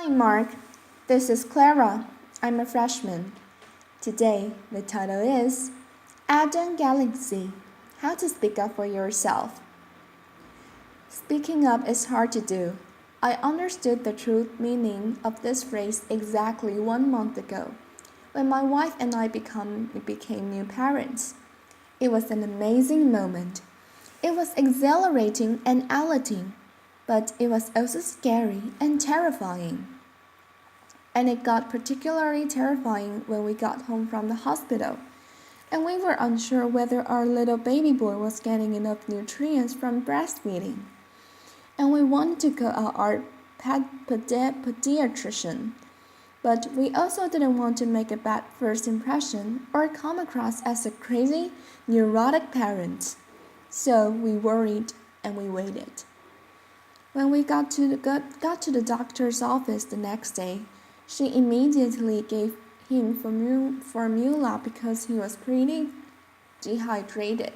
Hi, Mark. This is Clara. I'm a freshman. Today, the title is Adam Galinsky, How to Speak Up for Yourself. Speaking up is hard to do. I understood the true meaning of this phrase exactly 1 month ago, when my wife and I became new parents. It was an amazing moment. It was exhilarating and elating, but it was also scary and terrifying. And it got particularly terrifying when we got home from the hospital, and we were unsure whether our little baby boy was getting enough nutrients from breastfeeding. And we wanted to call out our pediatrician, but we also didn't want to make a bad first impression or come across as a crazy, neurotic parent. So we worried and we waited. When we got to the doctor's office the next day, she immediately gave him formula because he was pretty dehydrated.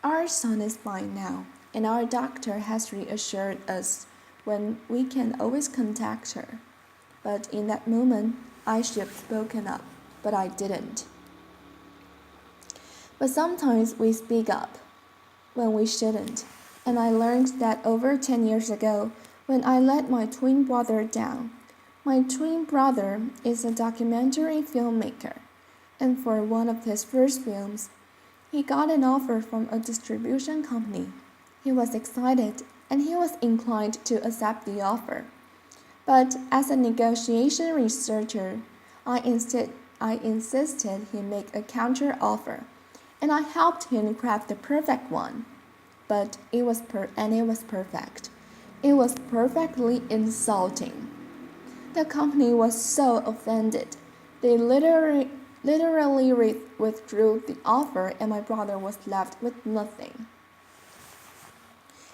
Our son is fine now, and our doctor has reassured us when we can always contact her. But in that moment, I should have spoken up, but I didn't. But sometimes we speak up when we shouldn't, and I learned that over 10 years ago when I let my twin brother down. My twin brother is a documentary filmmaker, and for one of his first films, he got an offer from a distribution company. He was excited, and he was inclined to accept the offer. But as a negotiation researcher, I insisted he make a counter offer, and I helped him craft the perfect one. But it was perfect. It was perfectly insulting. The company was so offended. They literally withdrew the offer, and my brother was left with nothing.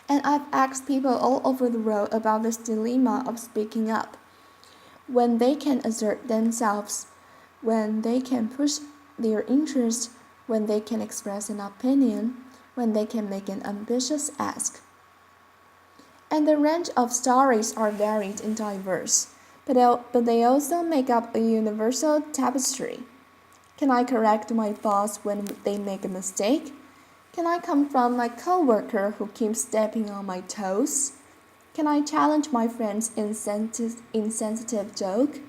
And I've asked people all over the world about this dilemma of speaking up. When they can assert themselves, when they can push their interest, when they can express an opinion, when they can make an ambitious ask. And the range of stories are varied and diverse, but they also make up a universal tapestry. Can I correct my boss when they make a mistake? Can I confront my coworker who keeps stepping on my toes? Can I challenge my friend's insensitive joke?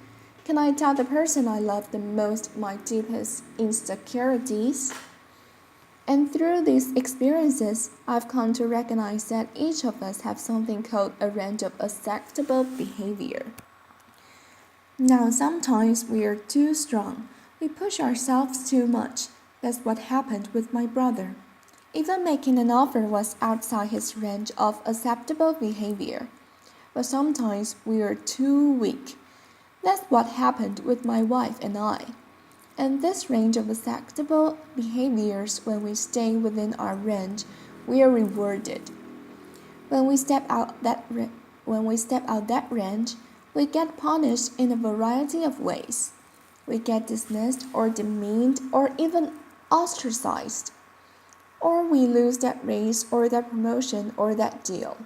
Can I tell the person I love the most my deepest insecurities? And through these experiences, I've come to recognize that each of us have something called a range of acceptable behavior. Now, sometimes we are too strong. We push ourselves too much. That's what happened with my brother. Even making an offer was outside his range of acceptable behavior. But sometimes we are too weak. That's what happened with my wife and I. And this range of acceptable behaviors, when we stay within our range, we are rewarded. When we step out that range, we get punished in a variety of ways. We get dismissed or demeaned or even ostracized. Or we lose that raise or that promotion or that deal.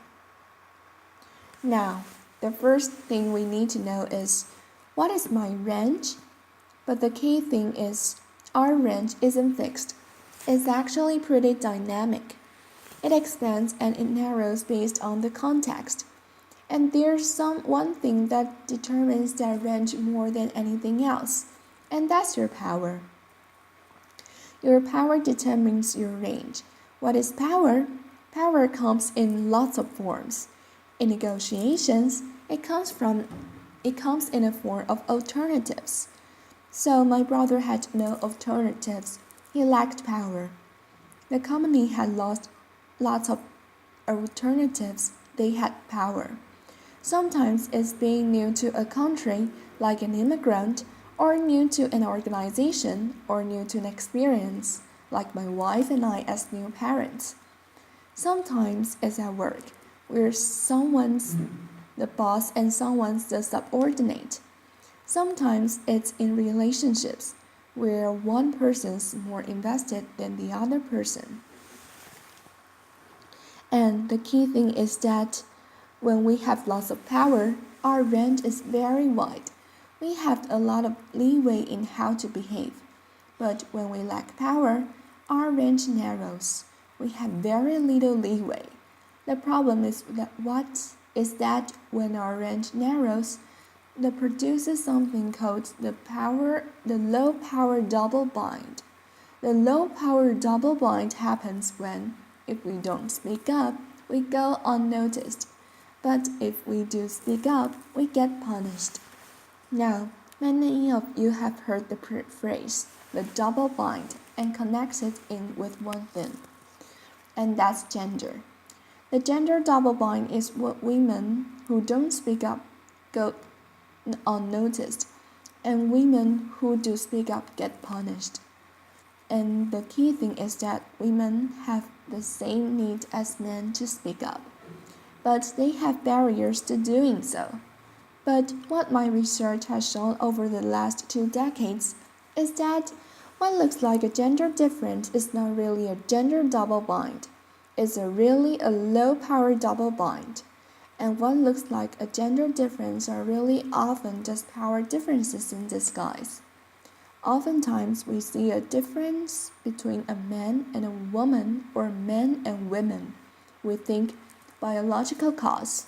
Now, the first thing we need to know is, what is my range? But the key thing is, our range isn't fixed. It's actually pretty dynamic. It expands and it narrows based on the context. And there's one thing that determines that range more than anything else, and that's your power. Your power determines your range. What is power? Power comes in lots of forms. In negotiations, it comes in a form of alternatives. So my brother had no alternatives. He lacked power. The company had lost lots of alternatives. They had power. Sometimes it's being new to a country, like an immigrant, or new to an organization, or new to an experience, like my wife and I as new parents. Sometimes it's at work, where someone's the boss and someone's the subordinate. Sometimes it's in relationships, where one person's more invested than the other person. And the key thing is that when we have lots of power, our range is very wide. We have a lot of leeway in how to behave. But when we lack power, our range narrows. We have very little leeway. The problem is that when our range narrows, that produces something called the low power double bind. The low power double bind happens when, if we don't speak up, we go unnoticed. But if we do speak up, we get punished. Now, many of you have heard the phrase, the double bind, and connected in with one thing, and that's gender. The gender double bind is what women who don't speak up go unnoticed, and women who do speak up get punished. And the key thing is that women have the same need as men to speak up, but they have barriers to doing so. But what my research has shown over the last 2 decades is that what looks like a gender difference is not really a gender double bind. It's really a low power double bind. And what looks like a gender difference are really often just power differences in disguise. Oftentimes we see a difference between a man and a woman or men and women. We think biological cause.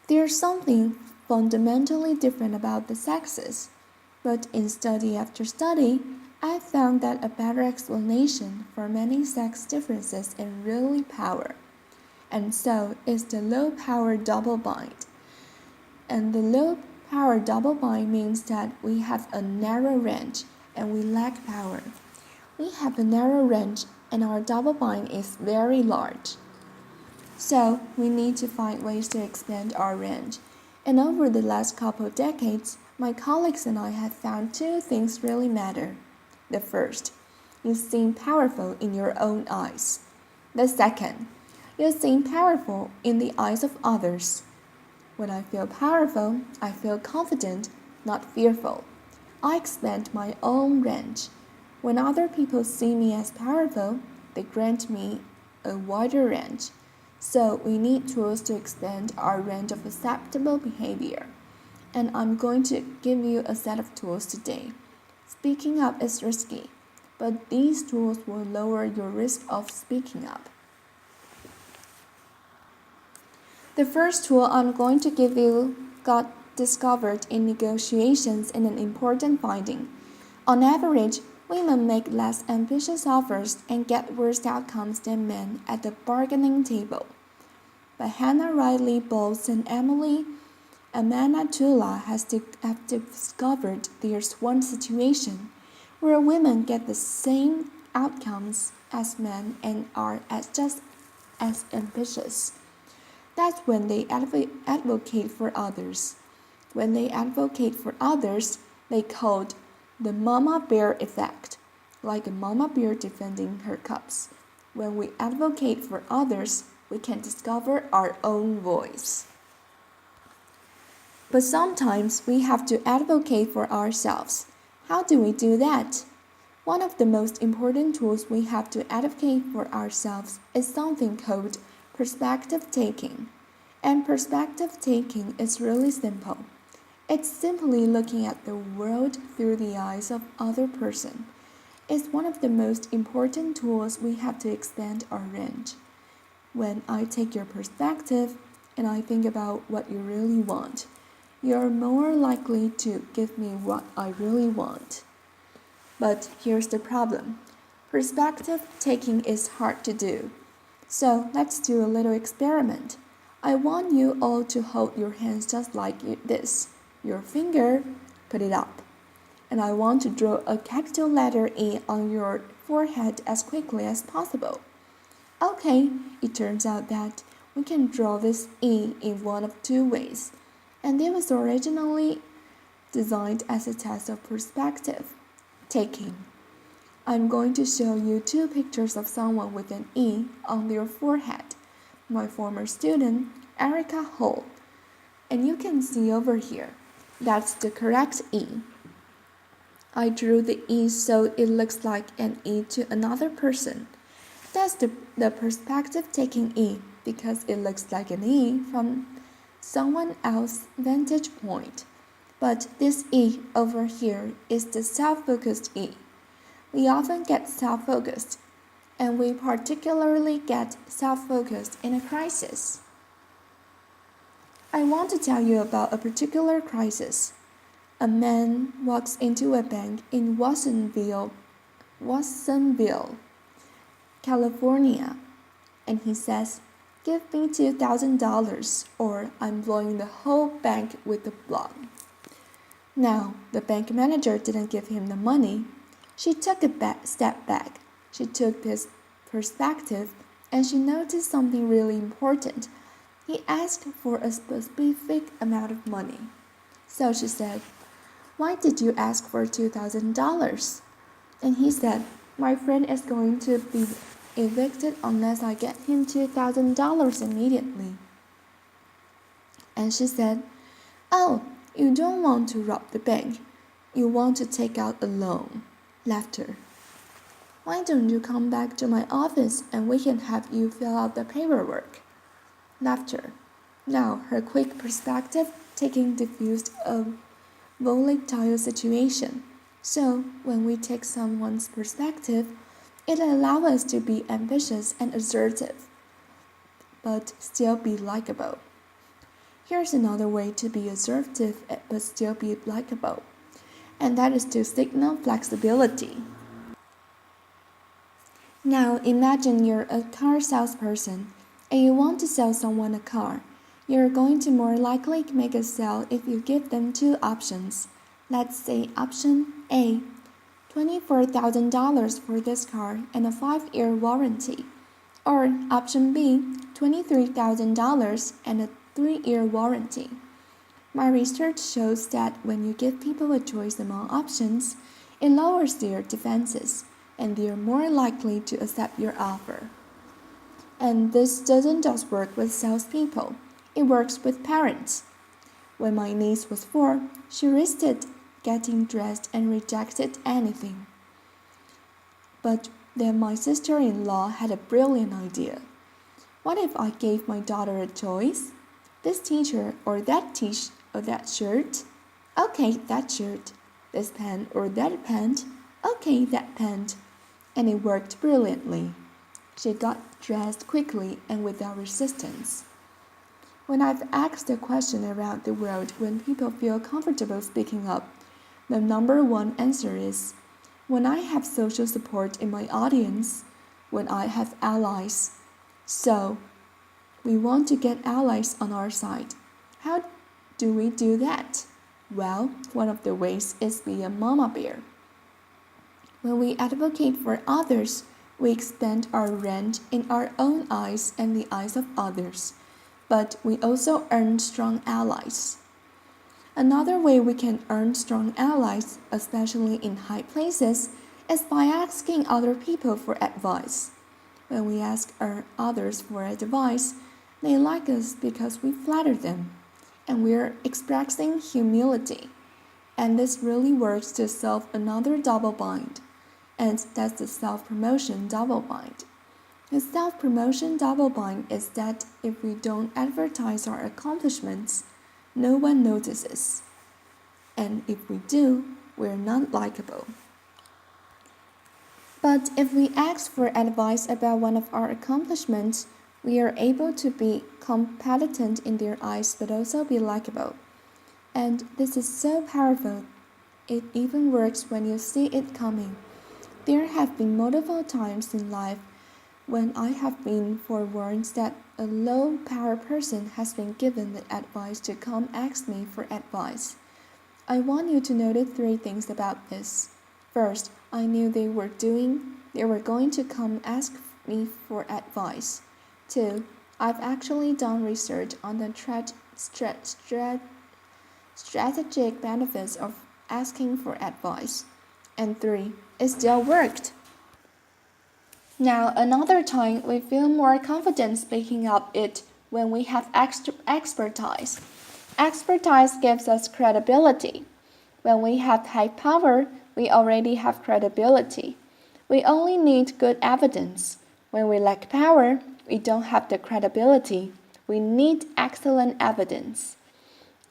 There's something fundamentally different about the sexes, but in study after study, I found that a better explanation for many sex differences is really power. And so is the low power double bind. And the low power double bind means that we have a narrow range and we lack power. We have a narrow range and our double bind is very large. So we need to find ways to expand our range. And over the last couple of decades, my colleagues and I have found 2 things really matter. The first, you seem powerful in your own eyes. The second, you seem powerful in the eyes of others. When I feel powerful, I feel confident, not fearful. I expand my own range. When other people see me as powerful, they grant me a wider range. So we need tools to expand our range of acceptable behavior. And I'm going to give you a set of tools today. Speaking up is risky, but these tools will lower your risk of speaking up. The first tool I'm going to give you got discovered in negotiations in an important finding. On average, women make less ambitious offers and get worse outcomes than men at the bargaining table. But Hannah Riley Bowles and Emily Amanatullah have discovered there's one situation where women get the same outcomes as men and are just as ambitious. That's when they advocate for others. When they advocate for others, they called the mama bear effect, like a mama bear defending her cubs. When we advocate for others, we can discover our own voice. But sometimes we have to advocate for ourselves. How do we do that? One of the most important tools we have to advocate for ourselves is something called perspective taking. And perspective taking is really simple. It's simply looking at the world through the eyes of other person. It's one of the most important tools we have to expand our range. When I take your perspective and I think about what you really want, you're more likely to give me what I really want. But here's the problem. Perspective taking is hard to do. So let's do a little experiment. I want you all to hold your hands just like this. Your finger, put it up. And I want to draw a capital letter E on your forehead as quickly as possible. Okay, it turns out that we can draw this E in one of 2 ways. And it was originally designed as a test of perspective taking. I'm going to show you 2 pictures of someone with an E on their forehead. My former student, Erica Hall. And you can see over here, that's the correct E. I drew the E so it looks like an E to another person. That's the perspective taking E because it looks like an E from someone else's vantage point. But this E over here is the self-focused E. We often get self-focused, and we particularly get self-focused in a crisis. I want to tell you about a particular crisis. A man walks into a bank in Watsonville, California, and he says, "Give me $2,000 or I'm blowing the whole bank with the blood." Now, the bank manager didn't give him the money. She took a step back. She took his perspective, and she noticed something really important. He asked for a specific amount of money. So she said, "Why did you ask for $2,000? And he said, "My friend is going to be evicted unless I get him $2,000 immediately." And she said, "Oh, you don't want to rob the bank. You want to take out a loan." Laughter. "Why don't you come back to my office and we can have you fill out the paperwork?" Laughter. Now her quick perspective taking diffused a volatile situation. So when we take someone's perspective, it allows us to be ambitious and assertive, but still be likable. Here's another way to be assertive but still be likable, and that is to signal flexibility. Now imagine you're a car salesperson and you want to sell someone a car. You're going to more likely make a sale if you give them two options. Let's say option A, $24,000 for this car and a 5-year warranty. Or option B, $23,000 and a 3-year warranty. My research shows that when you give people a choice among options, it lowers their defenses, and they are more likely to accept your offer. And this doesn't just work with salespeople, it works with parents. When my niece was 4, she risked getting dressed and rejected anything. But then my sister-in-law had a brilliant idea. What if I gave my daughter a choice? This t-shirt or that shirt? Okay, that shirt. This pen or that pant? Okay, that pant. And it worked brilliantly. She got dressed quickly and without resistance. When I've asked the question around the world when people feel comfortable speaking up, the number one answer is, when I have social support in my audience, when I have allies. So, we want to get allies on our side. How do we do that? Well, one of the ways is be a mama bear. When we advocate for others, we expand our range in our own eyes and the eyes of others, but we also earn strong allies. Another way we can earn strong allies, especially in high places, is by asking other people for advice. When we ask others for advice, they like us because we flatter them, and we're expressing humility. And this really works to solve another double bind, and that's the self-promotion double bind. The self-promotion double bind is that if we don't advertise our accomplishments, no one notices. And if we do, we're not likable. But if we ask for advice about one of our accomplishments, we are able to be competent in their eyes but also be likable. And this is so powerful, it even works when you see it coming. There have been multiple times in life when I have been forewarned that a low-power person has been given the advice to come ask me for advice. I want you to notice 3 things about this. First, I knew they were going to come ask me for advice. 2, I've actually done research on the strategic benefits of asking for advice. And 3, it still worked. Now, another time we feel more confident speaking up it when we have expertise. Expertise gives us credibility. When we have high power, we already have credibility. We only need good evidence. When we lack power, we don't have the credibility. We need excellent evidence.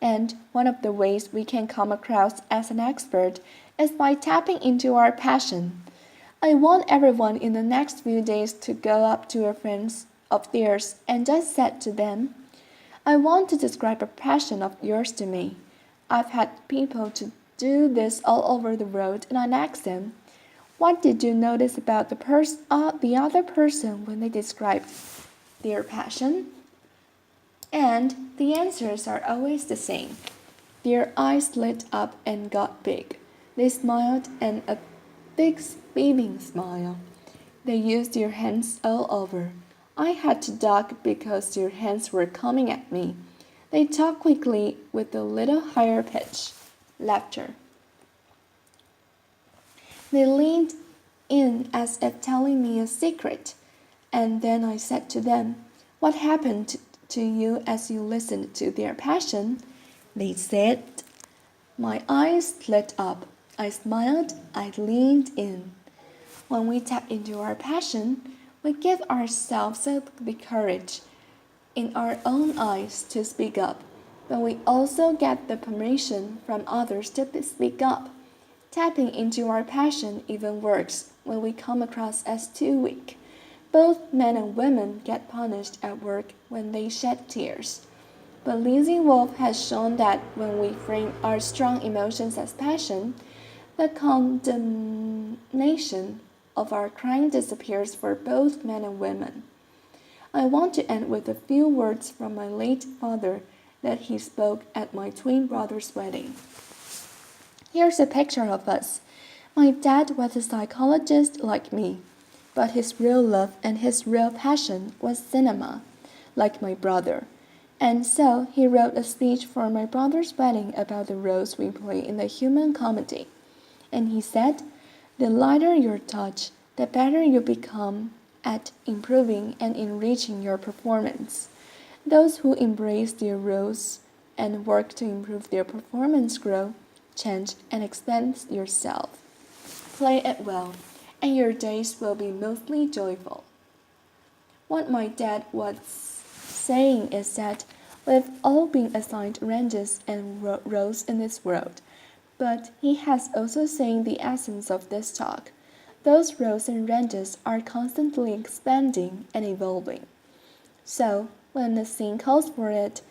And one of the ways we can come across as an expert is by tapping into our passion. I want everyone in the next few days to go up to a friend of theirs and just say to them, I want to describe a passion of yours to me. I've had people to do this all over the world, and I ask them, what did you notice about the other person when they described their passion? And the answers are always the same. Their eyes lit up and got big. They smiled, and a big beaming smile. They used their hands all over. I had to duck because their hands were coming at me. They talked quickly with a little higher pitch. Laughter. They leaned in as if telling me a secret. And then I said to them, what happened to you as you listened to their passion? They said, my eyes lit up. I smiled. I leaned in. When we tap into our passion, we give ourselves the courage in our own eyes to speak up, but we also get the permission from others to speak up. Tapping into our passion even works when we come across as too weak. Both men and women get punished at work when they shed tears. But Lizzie Wolfe has shown that when we frame our strong emotions as passion, the condemnation of our crying disappears for both men and women. I want to end with a few words from my late father that he spoke at my twin brother's wedding. Here's a picture of us. My dad was a psychologist like me, but his real love and his real passion was cinema, like my brother. And so he wrote a speech for my brother's wedding about the roles we play in the human comedy. And he said, the lighter your touch, the better you become at improving and enriching your performance. Those who embrace their roles and work to improve their performance grow, change, and expand yourself. Play it well, and your days will be mostly joyful. What my dad was saying is that we've all been assigned ranges and roles in this world, but he has also saying the essence of this talk. Those roles and ranges are constantly expanding and evolving. So, when the scene calls for it,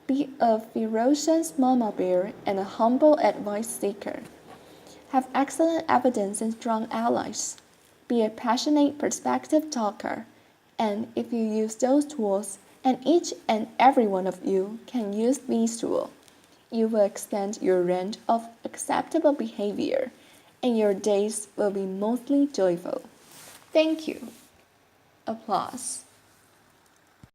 be a ferocious mama bear and a humble advice seeker. Have excellent evidence and strong allies. Be a passionate perspective talker. And if you use those tools, and each and every one of you can use these tools, you will expand your range of acceptable behavior, and your days will be mostly joyful. Thank you. Applause.